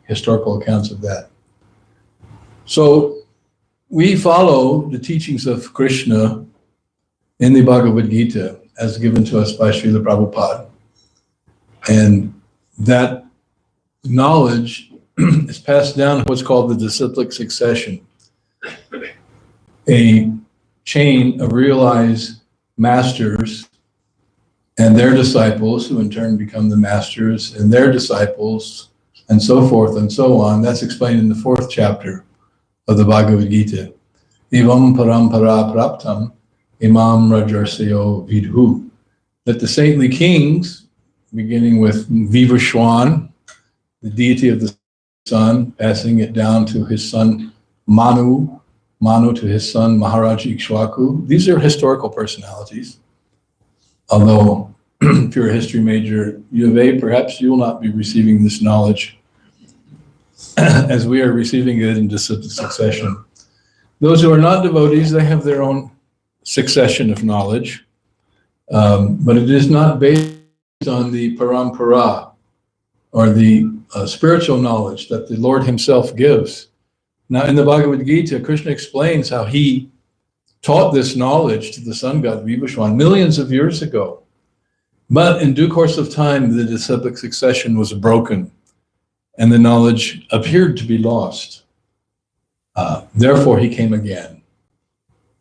historical accounts of that. So we follow the teachings of Krishna in the Bhagavad Gita as given to us by Srila Prabhupada. And that knowledge is passed down in what's called the disciplic succession, a chain of realized masters and their disciples, who in turn become the masters, and their disciples, and so forth and so on. That's explained in the 4th chapter of the Bhagavad Gita. Evam parampara praptam imam rajarsayo vidhu. That the saintly kings, beginning with Vivashwan, the deity of the sun, passing it down to his son Manu, Manu to his son Maharaj Ikshwaku. These are historical personalities. Although, if you're a history major at U of A, perhaps you will not be receiving this knowledge as we are receiving it in succession. Those who are not devotees, they have their own succession of knowledge, but it is not based on the parampara, or the spiritual knowledge that the Lord himself gives. Now, in the Bhagavad Gita, Krishna explains how he taught this knowledge to the sun god Vivashwan millions of years ago. But in due course of time, the disciplic succession was broken, and the knowledge appeared to be lost. Therefore, he came again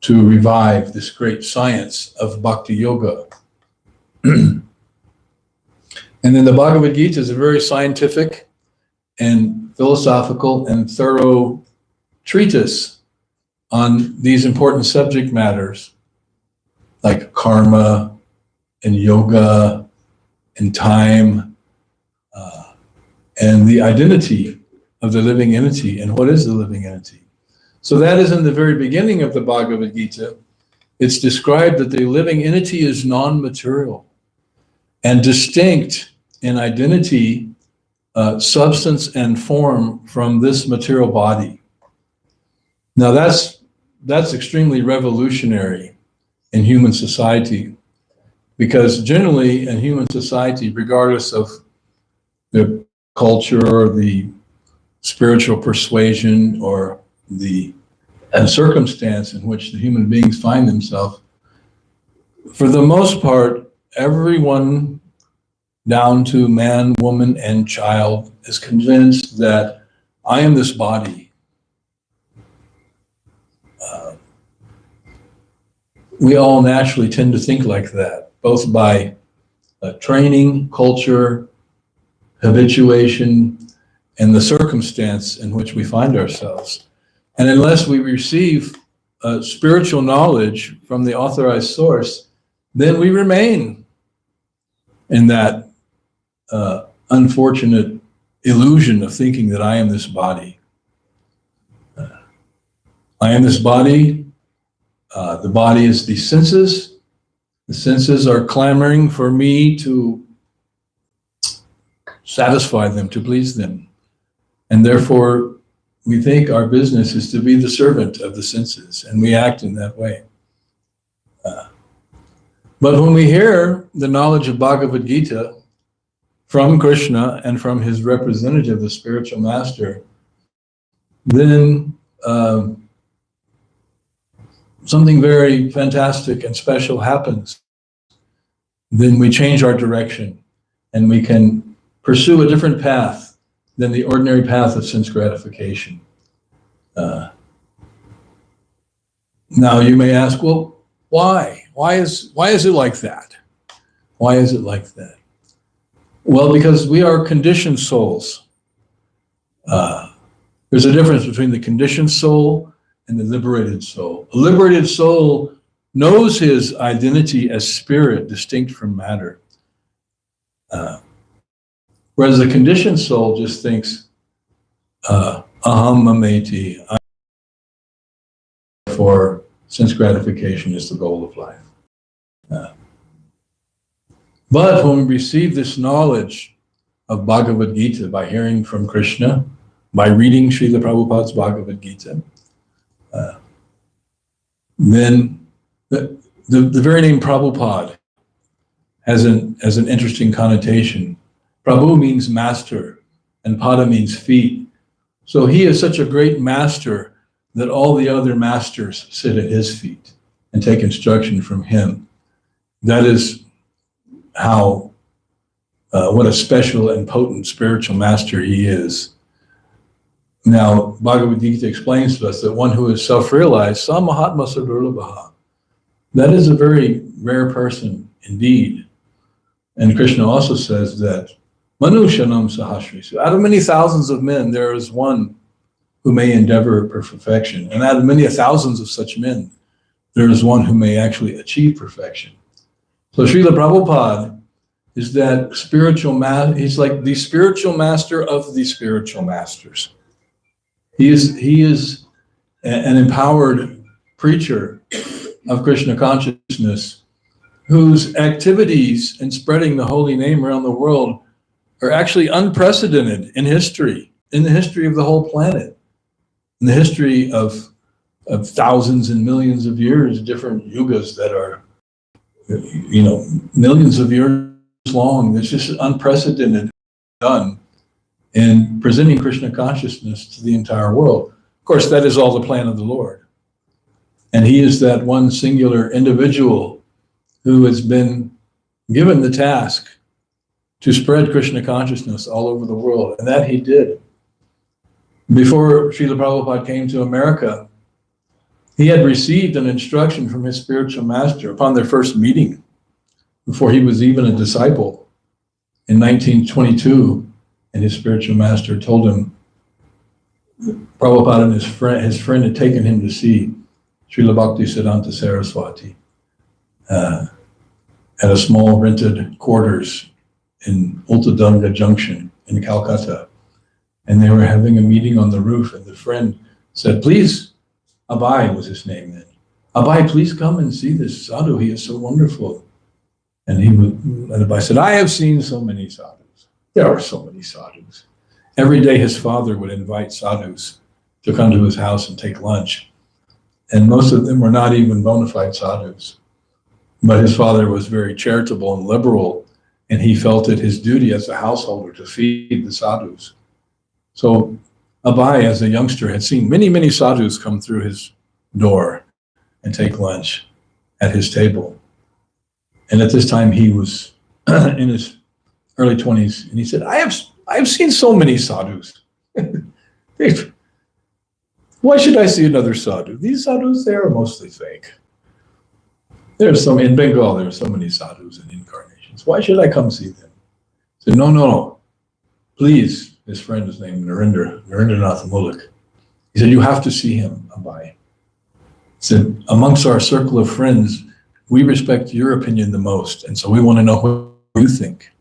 to revive this great science of bhakti yoga. And then the Bhagavad Gita is a very scientific and philosophical and thorough treatise on these important subject matters like karma and yoga and time and the identity of the living entity and what is the living entity. So that is in the very beginning of the Bhagavad Gita. It's described that the living entity is non-material and distinct in identity, substance, and form from this material body. Now that's extremely revolutionary in human society, because generally in human society, regardless of the culture or the spiritual persuasion or the circumstance in which the human beings find themselves, for the most part, everyone down to man, woman, and child is convinced that I am this body. We all naturally tend to think like that, both by training, culture, habituation, and the circumstance in which we find ourselves. And unless we receive spiritual knowledge from the authorized source, then we remain in that unfortunate illusion of thinking that I am this body. I am this body. The body is the senses. The senses are clamoring for me to satisfy them, to please them. And therefore, we think our business is to be the servant of the senses, and we act in that way. But when we hear the knowledge of Bhagavad Gita from Krishna and from his representative, the spiritual master, then something very fantastic and special happens. Then we change our direction and we can pursue a different path than the ordinary path of sense gratification. Now you may ask, well, why? Why is it like that? Why is it like that? Well, because we are conditioned souls. There's a difference between the conditioned soul and the liberated soul. A liberated soul knows his identity as spirit, distinct from matter. Whereas the conditioned soul just thinks, aham mameti, therefore sense gratification is the goal of life. But when we receive this knowledge of Bhagavad Gita by hearing from Krishna, by reading Srila Prabhupada's Bhagavad Gita, then the very name Prabhupada has an interesting connotation. Prabhu means master, and pada means feet. So he is such a great master that all the other masters sit at his feet and take instruction from him. That is how, what a special and potent spiritual master he is. Now, Bhagavad Gita explains to us that one who is self-realized, sa mahatma sadurlabha, that is a very rare person indeed. And Krishna also says that manushanam sahasrisu, out of many thousands of men, there is one who may endeavor perfection. And out of many thousands of such men, there is one who may actually achieve perfection. So Srila Prabhupada is that spiritual he's like the spiritual master of the spiritual masters. He is an empowered preacher of Krishna consciousness whose activities in spreading the holy name around the world are actually unprecedented in history, in the history of the whole planet, in the history of thousands and millions of years, different yugas that are, millions of years long. It's just unprecedented done in presenting Krishna consciousness to the entire world. Of course, that is all the plan of the Lord. And he is that one singular individual who has been given the task to spread Krishna consciousness all over the world. And that he did. Before Srila Prabhupada came to America, he had received an instruction from his spiritual master upon their first meeting, before he was even a disciple in 1922. And his spiritual master told him, Prabhupada and his friend had taken him to see Srila Bhaktisiddhanta Saraswati at a small rented quarters in Ultadanga Junction in Calcutta. And they were having a meeting on the roof, and the friend said, please, Abai was his name then. Abai, please come and see this sadhu. He is so wonderful. And Abai said, I have seen so many sadhus. There are so many sadhus. Every day his father would invite sadhus to come to his house and take lunch. And most of them were not even bona fide sadhus. But his father was very charitable and liberal, and he felt it his duty as a householder to feed the sadhus. So Abai, as a youngster, had seen many, many sadhus come through his door and take lunch at his table. And at this time he was in his early 20s, and he said, I have seen so many sadhus. Why should I see another sadhu? These sadhus, they are mostly fake. In Bengal, there are so many sadhus and incarnations. Why should I come see them? He said, no. Please, his friend is named Narendranath Mullik. He said, you have to see him, Abai. He said, amongst our circle of friends, we respect your opinion the most, and so we want to know what you think.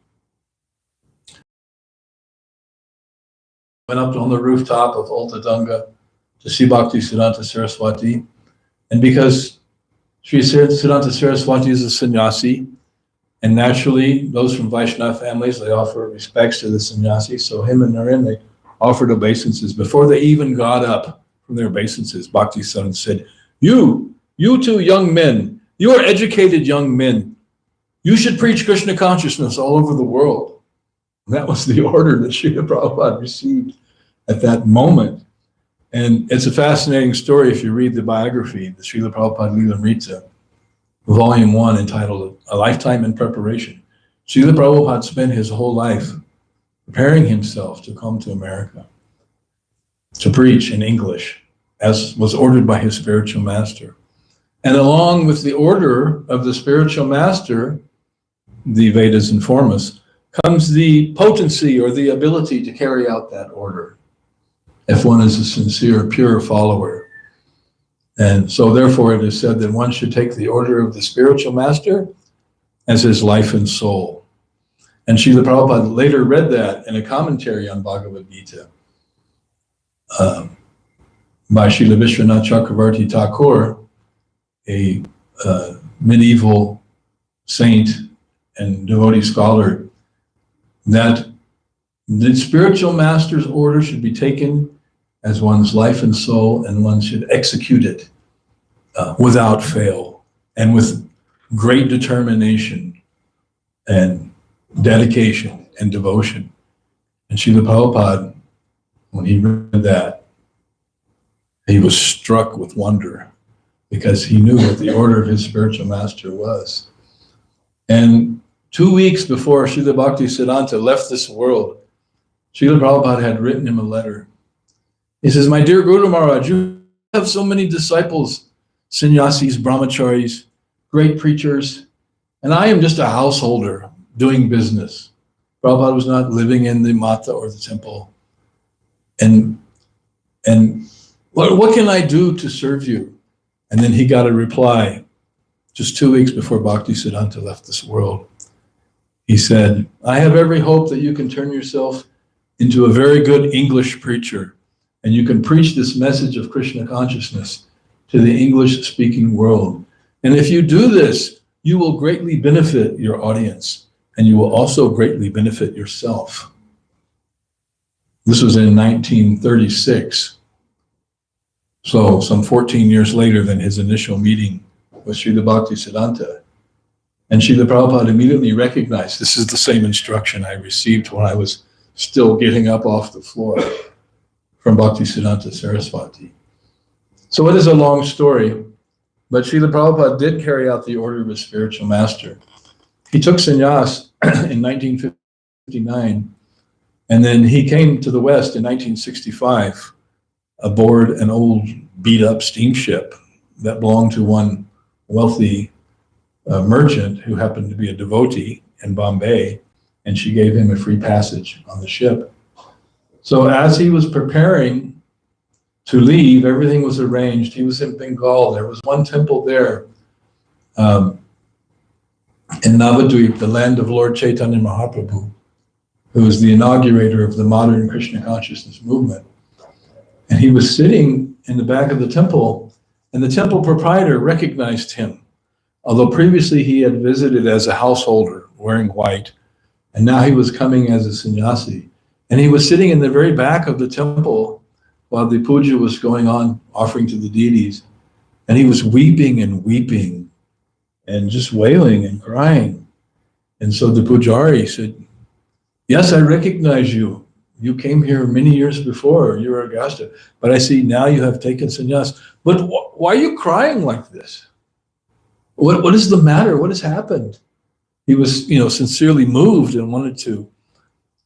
Went up on the rooftop of Ultadanga to see Bhaktisiddhanta Saraswati, and because Sri Siddhanta Saraswati is a sannyasi, and naturally those from Vaishnava families, they offer respects to the sannyasi, so him and Naren, they offered obeisances. Before they even got up from their obeisances, Bhaktisiddhanta said, you two young men, you are educated young men, you should preach Krishna consciousness all over the world. And that was the order that Srila Prabhupada received at that moment. And it's a fascinating story if you read the biography, the Srila Prabhupada Lilamrita, Volume 1, entitled A Lifetime in Preparation. Srila Prabhupada spent his whole life preparing himself to come to America, to preach in English, as was ordered by his spiritual master. And along with the order of the spiritual master, the Vedas inform us, comes the potency or the ability to carry out that order, if one is a sincere, pure follower. And so therefore it is said that one should take the order of the spiritual master as his life and soul. And Srila Prabhupada later read that in a commentary on Bhagavad Gita by Srila Vishwanath Chakravarti Thakur, a medieval saint and devotee scholar, that the spiritual master's order should be taken as one's life and soul, and one should execute it without fail and with great determination and dedication and devotion. And Srila Prabhupada, when he read that, he was struck with wonder because he knew what the order of his spiritual master was. And 2 weeks before Srila Bhaktisiddhanta left this world, Srila Prabhupada had written him a letter. He says, "My dear Guru Maharaj, you have so many disciples, sannyasis, brahmacharis, great preachers, and I am just a householder doing business." Prabhupada was not living in the mata or the temple. And what can I do to serve you? And then he got a reply just 2 weeks before Bhaktisiddhanta left this world. He said, "I have every hope that you can turn yourself into a very good English preacher, and you can preach this message of Krishna consciousness to the English-speaking world. And if you do this, you will greatly benefit your audience, and you will also greatly benefit yourself." This was in 1936. So some 14 years later than his initial meeting with Srila Bhaktisiddhanta. And Srila Prabhupada immediately recognized this is the same instruction I received when I was still getting up off the floor from Bhaktisiddhanta Saraswati. So it is a long story, but Srila Prabhupada did carry out the order of his spiritual master. He took sannyas in 1959, and then he came to the West in 1965 aboard an old beat-up steamship that belonged to one wealthy merchant who happened to be a devotee in Bombay, and she gave him a free passage on the ship. So as he was preparing to leave, everything was arranged. He was in Bengal. There was one temple there in Navadvip, the land of Lord Chaitanya Mahaprabhu, who was the inaugurator of the modern Krishna consciousness movement. And he was sitting in the back of the temple, and the temple proprietor recognized him. Although previously he had visited as a householder wearing white, and now he was coming as a sannyasi. And he was sitting in the very back of the temple while the puja was going on, offering to the deities. And he was weeping and weeping and just wailing and crying. And so the pujari said, "Yes, I recognize you. You came here many years before, you were Agastya, but I see now you have taken sannyas. But why are you crying like this? What is the matter? What has happened?" He was, sincerely moved and wanted to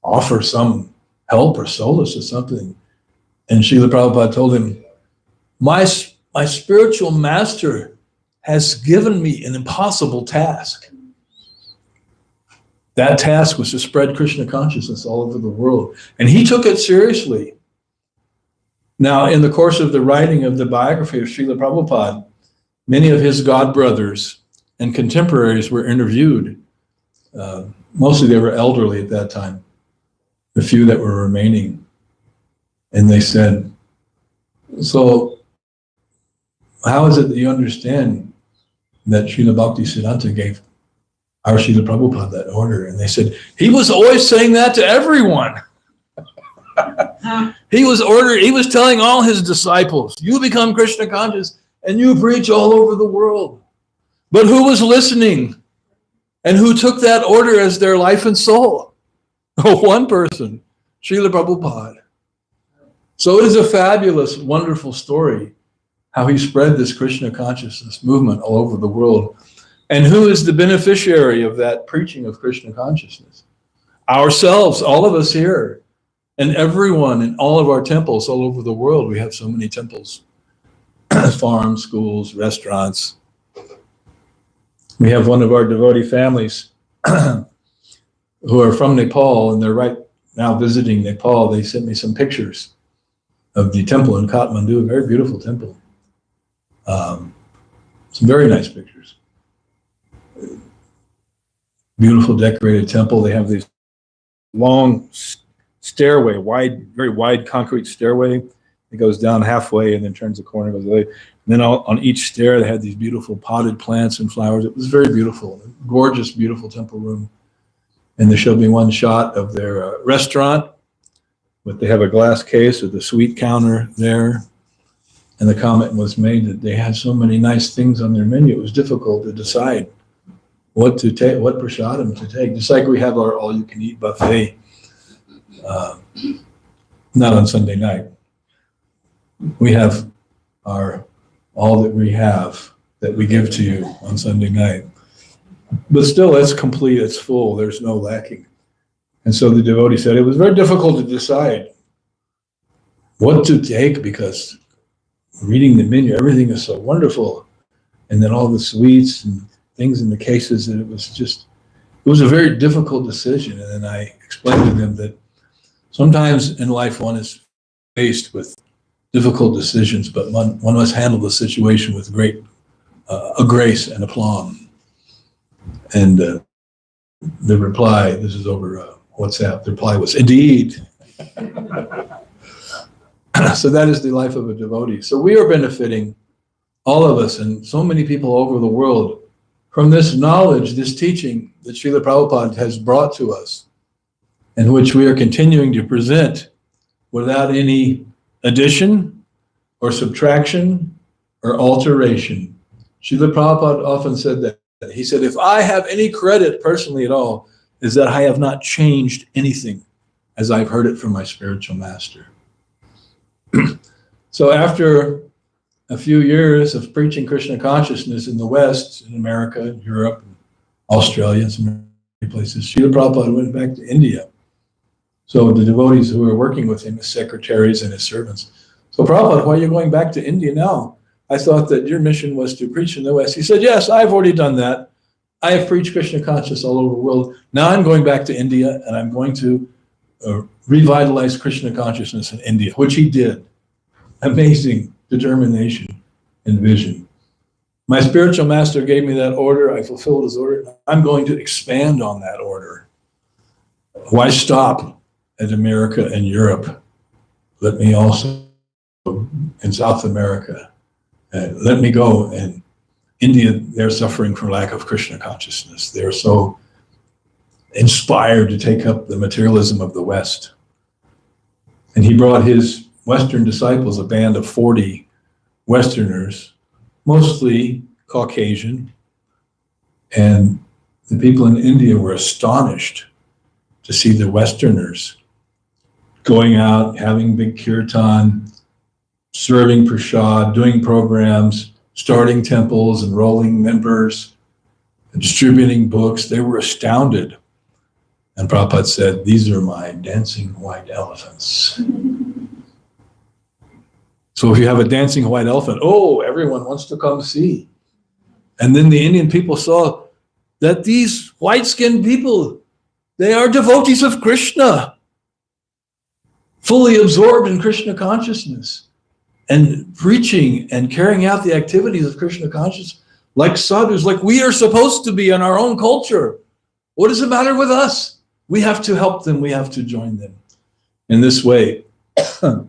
offer some help or solace or something. And Srila Prabhupada told him, my spiritual master has given me an impossible task. That task was to spread Krishna consciousness all over the world. And he took it seriously. Now, in the course of the writing of the biography of Srila Prabhupada, many of his godbrothers and contemporaries were interviewed. Mostly they were elderly at that time, the few that were remaining. And they said, "So how is it that you understand that Srila Bhaktisiddhanta gave our Srila Prabhupada that order?" And they said, "He was always saying that to everyone." He was telling all his disciples, "You become Krishna conscious and you preach all over the world." But who was listening? And who took that order as their life and soul? One person, Srila Prabhupada. So it is a fabulous, wonderful story how he spread this Krishna consciousness movement all over the world. And who is the beneficiary of that preaching of Krishna consciousness? Ourselves, all of us here, and everyone in all of our temples all over the world. We have so many temples, farms, schools, restaurants. We have one of our devotee families who are from Nepal, and they're right now visiting Nepal. They sent me some pictures of the temple in Kathmandu, a very beautiful temple. Some very nice pictures. Beautiful decorated temple. They have these long stairway, very wide concrete stairway. It goes down halfway and then turns the corner, goes away. And then on each stair, they had these beautiful potted plants and flowers. It was very beautiful, gorgeous, beautiful temple room. And they showed me one shot of their restaurant, but they have a glass case with a sweet counter there. And the comment was made that they had so many nice things on their menu, it was difficult to decide what to take, what prasadam to take. Just like we have our all-you-can-eat buffet not on Sunday night. We have all that we have that we give to you on Sunday night. But still, it's complete, it's full, there's no lacking. And so the devotee said, it was very difficult to decide what to take because reading the menu, everything is so wonderful. And then all the sweets and things in the cases, and it was a very difficult decision. And then I explained to them that sometimes in life one is faced with difficult decisions, but one must handle the situation with great grace and aplomb. And the reply, this is over WhatsApp, the reply was, indeed. So that is the life of a devotee. So we are benefiting, all of us and so many people over the world, from this knowledge, this teaching that Srila Prabhupada has brought to us, and which we are continuing to present without any addition or subtraction or alteration. Srila Prabhupada often said that. He said, if I have any credit personally at all, is that I have not changed anything as I've heard it from my spiritual master. So after a few years of preaching Krishna consciousness in the West, in America, in Europe, Australia, and some places, Srila Prabhupada went back to India. So the devotees who were working with him, his secretaries and his servants. So Prabhupada, why are you going back to India now? I thought that your mission was to preach in the West. He said, yes, I've already done that. I have preached Krishna consciousness all over the world. Now I'm going back to India and I'm going to revitalize Krishna consciousness in India, which he did. Amazing determination and vision. My spiritual master gave me that order. I fulfilled his order. I'm going to expand on that order. Why stop at America and Europe? Let me also in South America. Let me go. And India, they're suffering from lack of Krishna consciousness. They're so inspired to take up the materialism of the West. And he brought his Western disciples, a band of 40 Westerners, mostly Caucasian. And the people in India were astonished to see the Westerners going out, having big kirtan, serving prasad, doing programs, starting temples, enrolling members, and distributing books. They were astounded. And Prabhupada said, these are my dancing white elephants. So if you have a dancing white elephant, oh, everyone wants to come see. And then the Indian people saw that these white-skinned people, they are devotees of Krishna, fully absorbed in Krishna consciousness, and preaching and carrying out the activities of Krishna consciousness like sadhus, like we are supposed to be in our own culture. What is the matter with us? We have to help them. We have to join them. In this way, the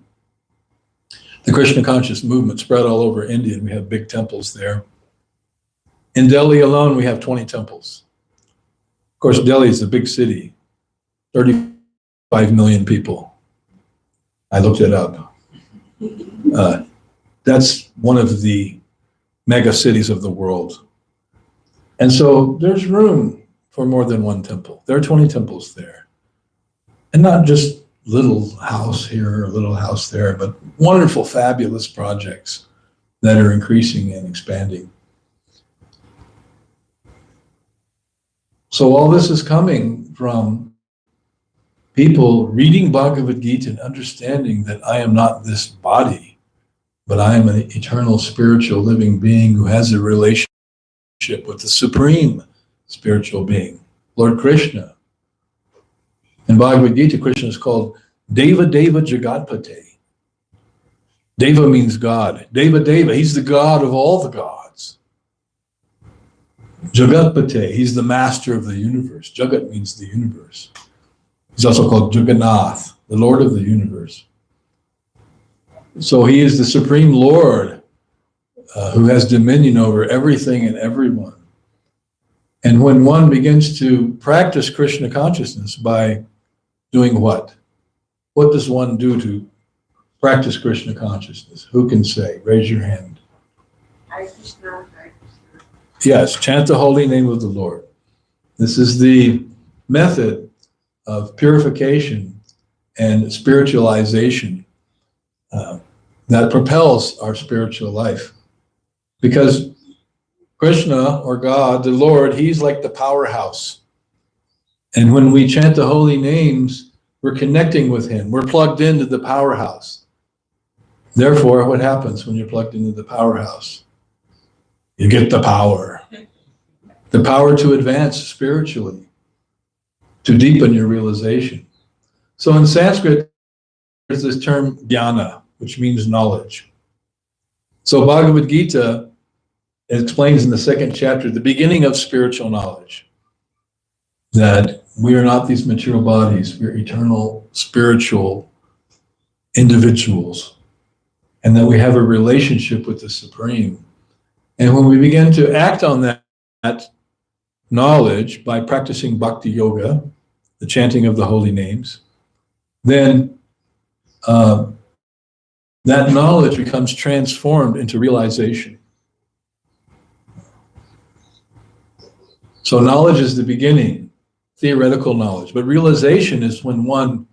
Krishna conscious movement spread all over India, and we have big temples there. In Delhi alone, we have 20 temples. Of course, Delhi is a big city, 35 million people. I looked it up. That's one of the mega cities of the world. And so there's room for more than one temple. There are 20 temples there. And not just little house here or little house there, but wonderful, fabulous projects that are increasing and expanding. So all this is coming from people reading Bhagavad Gita and understanding that I am not this body, but I am an eternal spiritual living being who has a relationship with the supreme spiritual being, Lord Krishna. In Bhagavad Gita, Krishna is called Deva Deva Jagatpate. Deva means God. Deva Deva, he's the God of all the gods. Jagatpate, he's the master of the universe. Jagat means the universe. He's also called Jagannath, the Lord of the universe. So he is the supreme Lord who has dominion over everything and everyone. And when one begins to practice Krishna consciousness by doing what? What does one do to practice Krishna consciousness? Who can say? Raise your hand. Hare Krishna, Hare Krishna. Yes, chant the holy name of the Lord. This is the method of purification and spiritualization that propels our spiritual life. Because Krishna, or God, the Lord, he's like the powerhouse. And when we chant the holy names, we're connecting with him. We're plugged into the powerhouse. Therefore, what happens when you're plugged into the powerhouse? You get the power. The power to advance spiritually, to deepen your realization. So in Sanskrit, there's this term jnana, which means knowledge. So Bhagavad Gita explains in the second chapter the beginning of spiritual knowledge, that we are not these material bodies, we're eternal spiritual individuals, and that we have a relationship with the Supreme. And when we begin to act on that knowledge by practicing bhakti yoga, the chanting of the holy names, then that knowledge becomes transformed into realization. So knowledge is the beginning, theoretical knowledge, but realization is when one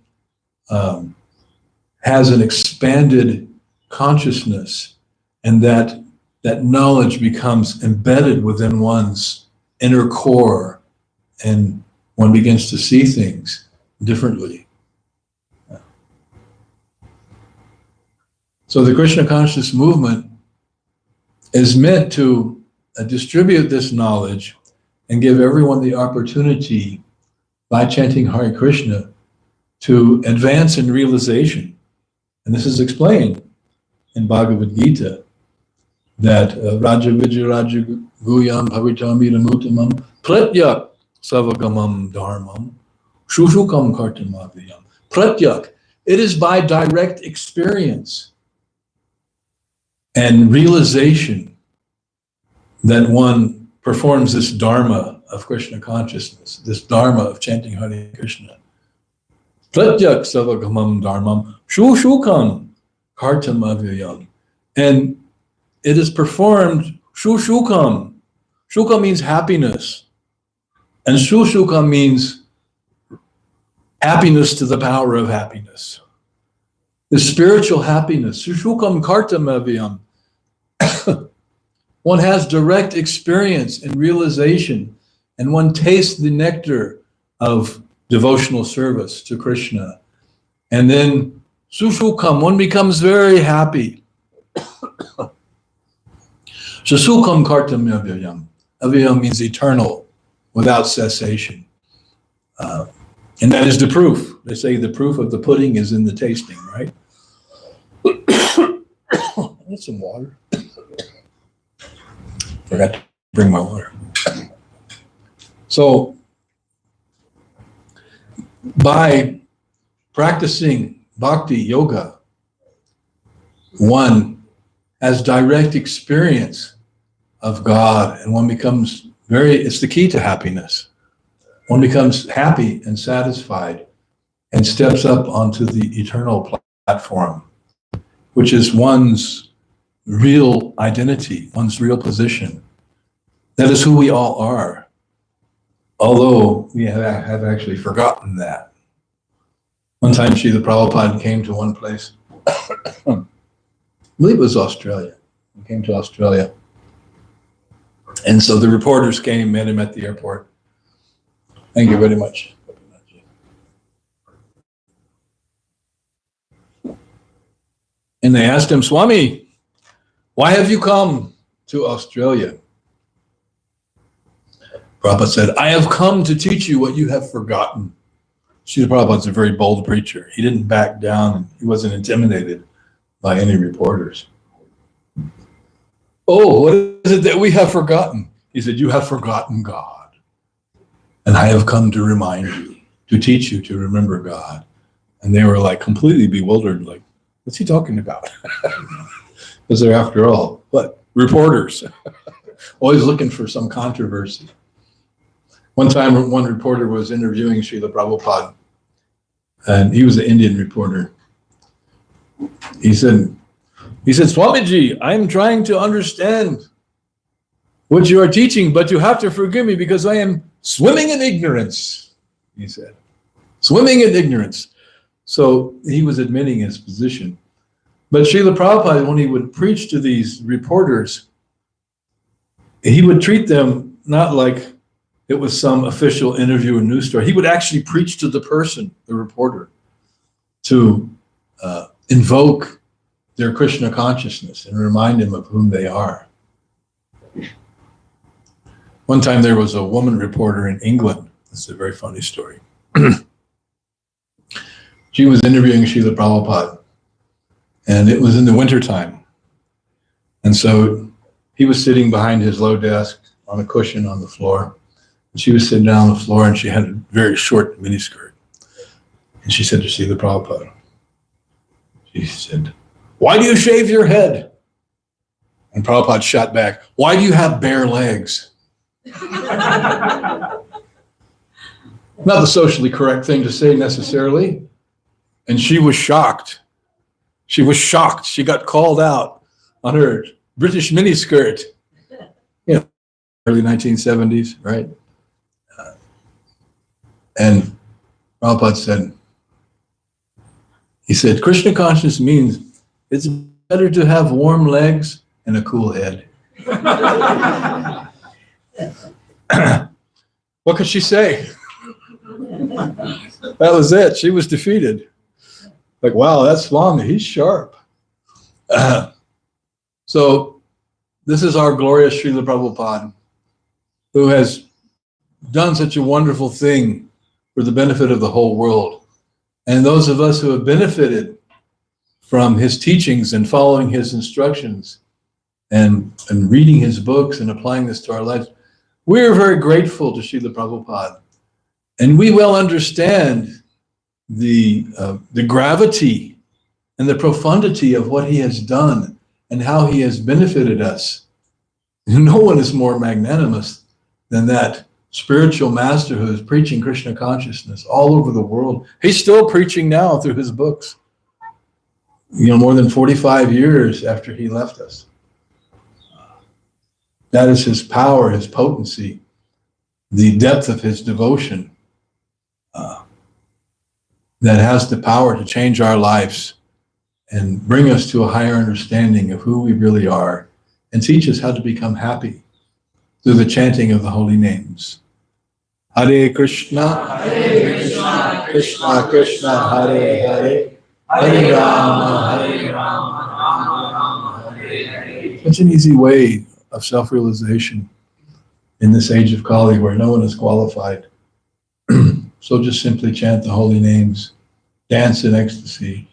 has an expanded consciousness, and that knowledge becomes embedded within one's inner core, and one begins to see things differently. So the Krishna conscious movement is meant to distribute this knowledge and give everyone the opportunity, by chanting Hare Krishna, to advance in realization. And this is explained in Bhagavad Gita, that Raja Vijay Raja Guyam Bhavitamiram Uttamam Pratyak Savagamam Dharmam Shushukam Kartamaviyam. Pratyak, it is by direct experience and realization that one performs this dharma of Krishna consciousness, this dharma of chanting Hare Krishna. Pratyak Savagamam Dharmam Shushukam Kartamaviyam. And it is performed shushukam. Shuka means happiness. And shushukam means happiness to the power of happiness. The spiritual happiness. Shushukam kartamaviyam. One has direct experience and realization, and one tastes the nectar of devotional service to Krishna. And then sushukam, one becomes very happy. Sushukam kartam avyayam. Avyayam means eternal, without cessation. And that is the proof. They say the proof of the pudding is in the tasting, right? I need some water. Forgot to bring my water. So, by practicing bhakti yoga, one has direct experience of God, and one becomes it's the key to happiness. One becomes happy and satisfied and steps up onto the eternal platform, which is one's real identity, one's real position. That is who we all are, although we have actually forgotten that. One time, Srila Prabhupada came to one place, I believe it was Australia. He came to Australia. And so the reporters came, met him at the airport. Thank you very much. And they asked him, Swami, why have you come to Australia? Prabhupada said, I have come to teach you what you have forgotten. Srila Prabhupada's a very bold preacher. He didn't back down, and he wasn't intimidated by any reporters. Oh, what is it that we have forgotten? He said, you have forgotten God. And I have come to remind you, to teach you to remember God. And they were like completely bewildered, like, what's he talking about? Because they're, after all, what? Reporters. Always looking for some controversy. One time, one reporter was interviewing Srila Prabhupada, and he was an Indian reporter. He said, Swamiji, I'm trying to understand what you are teaching, but you have to forgive me because I am swimming in ignorance, he said. Swimming in ignorance. So he was admitting his position. But Srila Prabhupada, when he would preach to these reporters, he would treat them not like it was some official interview or news story. He would actually preach to the person, the reporter, to invoke their Krishna consciousness and remind them of whom they are. One time there was a woman reporter in England. This is a very funny story. She was interviewing Srila Prabhupada, and it was in the wintertime. And so he was sitting behind his low desk on a cushion on the floor. And she was sitting down on the floor, and she had a very short miniskirt. And she said to Srila Prabhupada, she said, "Why do you shave your head?" And Prabhupada shot back, "Why do you have bare legs?" Not the socially correct thing to say necessarily. And she was shocked. She was shocked. She got called out on her British miniskirt. You know, early 1970s, right? And Prabhupada said, he said, "Krishna consciousness means it's better to have warm legs and a cool head." What could she say? That was it. She was defeated. Like, wow, that's Swami. He's sharp. So this is our glorious Srila Prabhupada, who has done such a wonderful thing for the benefit of the whole world. And those of us who have benefited from his teachings and following his instructions and reading his books and applying this to our lives, we are very grateful to Srila Prabhupada. And we well understand the gravity and the profundity of what he has done and how he has benefited us. No one is more magnanimous than that spiritual master who is preaching Krishna consciousness all over the world. He's still preaching now through his books, more than 45 years after he left us. That is his power, his potency, the depth of his devotion that has the power to change our lives and bring us to a higher understanding of who we really are and teach us how to become happy through the chanting of the holy names. Hare Krishna, Krishna Krishna, Hare Hare, Hare Rama, Rama, Hare. Such an easy way of self-realization in this age of Kali where no one is qualified. So just simply chant the holy names, dance in ecstasy,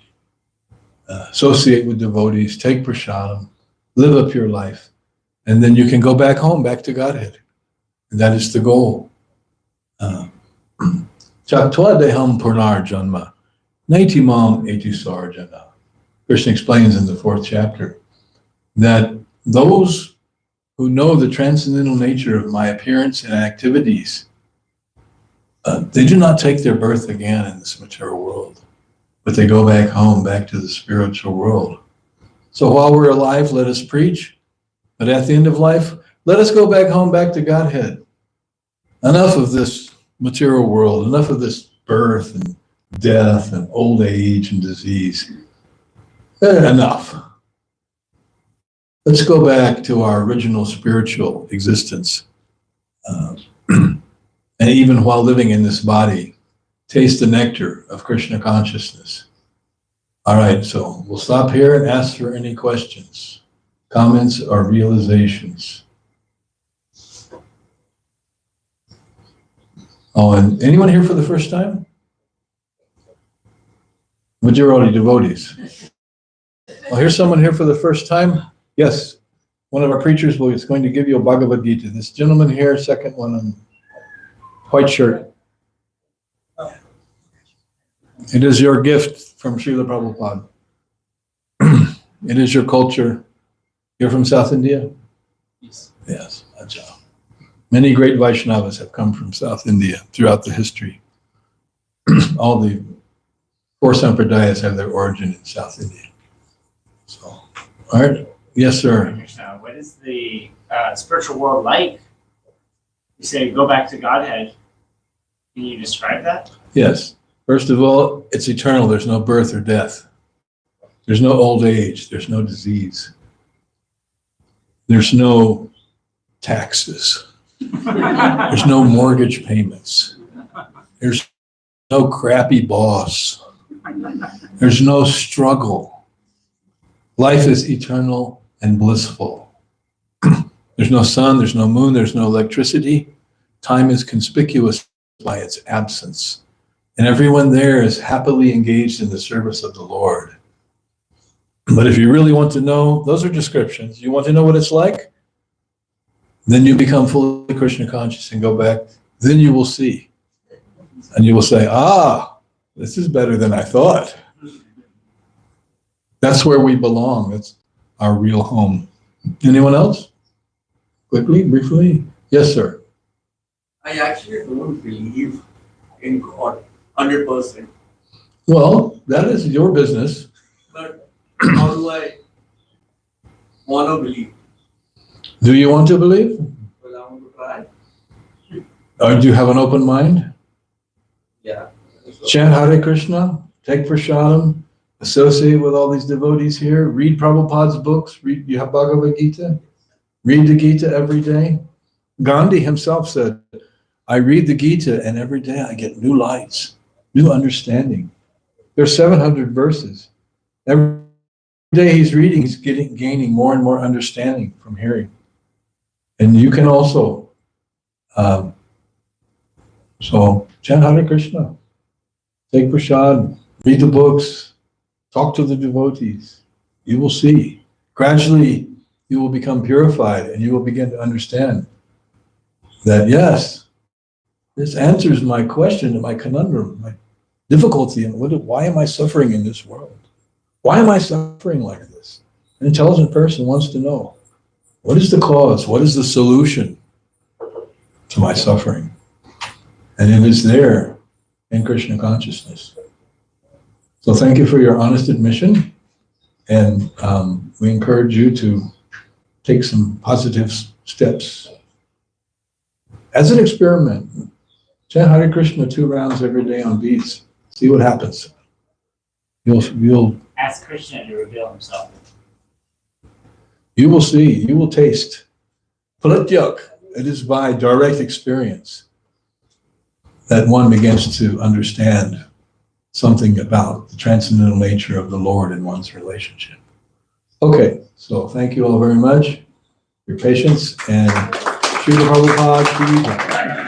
associate with devotees, take prasadam, live up your life, and then you can go back home, back to Godhead. And that is the goal. Chaktva deham purnar janma, naitimam etusar jana. Krishna explains in the 4th chapter that those who know the transcendental nature of my appearance and activities, they do not take their birth again in this material world, but they go back home, back to the spiritual world. So while we're alive, let us preach, but at the end of life, let us go back home, back to Godhead. Enough of this material world, enough of this birth and death and old age and disease. Enough. Let's go back to our original spiritual existence. And even while living in this body, taste the nectar of Krishna consciousness. All right, so we'll stop here and ask for any questions, comments, or realizations. Oh, and anyone here for the first time? Majority devotees. Well, here's someone here for the first time. Yes, one of our preachers is going to give you a Bhagavad Gita. This gentleman here, second one on white shirt. It is your gift from Srila Prabhupada. It is your culture. You're from South India? Yes. Yes, Ajahn. Many great Vaishnavas have come from South India throughout the history. All the 4 sampradayas have their origin in South India. So, all right. Yes, sir. What is the spiritual world like? You say go back to Godhead. Can you describe that? Yes. First of all, it's eternal. There's no birth or death. There's no old age. There's no disease. There's no taxes. There's no mortgage payments. There's no crappy boss. There's no struggle. Life is eternal and blissful. There's no sun, there's no moon, there's no electricity. Time is conspicuous by its absence. And everyone there is happily engaged in the service of the Lord. But if you really want to know, those are descriptions. You want to know what it's like? Then you become fully Krishna conscious and go back. Then you will see. And you will say, this is better than I thought. That's where we belong. That's our real home. Anyone else? Quickly, briefly? Yes, sir. I actually don't believe in God 100%. Well, that is your business. But how do I want to believe? Do you want to believe? Well, I want to try. Or do you have an open mind? Yeah. So, Chant Hare Krishna, take prasadam, associate with all these devotees here, read Prabhupada's books, you have Bhagavad Gita, read the Gita every day. Gandhi himself said, I read the Gita and every day I get new lights, new understanding. There's 700 verses. Every day he's reading, he's gaining more and more understanding from hearing. And you can also, so chant Hare Krishna, take prasad, read the books, talk to the devotees. You will see. Gradually, you will become purified and you will begin to understand that, yes, this answers my question and my conundrum, my difficulty. And why am I suffering in this world? Why am I suffering like this? An intelligent person wants to know, what is the cause? What is the solution to my suffering? And it is there in Krishna consciousness. So thank you for your honest admission. And we encourage you to take some positive steps. As an experiment, chant Hare Krishna 2 rounds every day on beats. See what happens. You'll Ask Krishna to reveal himself. You will see, you will taste. Pratyak, it is by direct experience that one begins to understand something about the transcendental nature of the Lord in one's relationship. Okay, so thank you all very much for your patience, and Srila Prabhupada, Sri Vijay.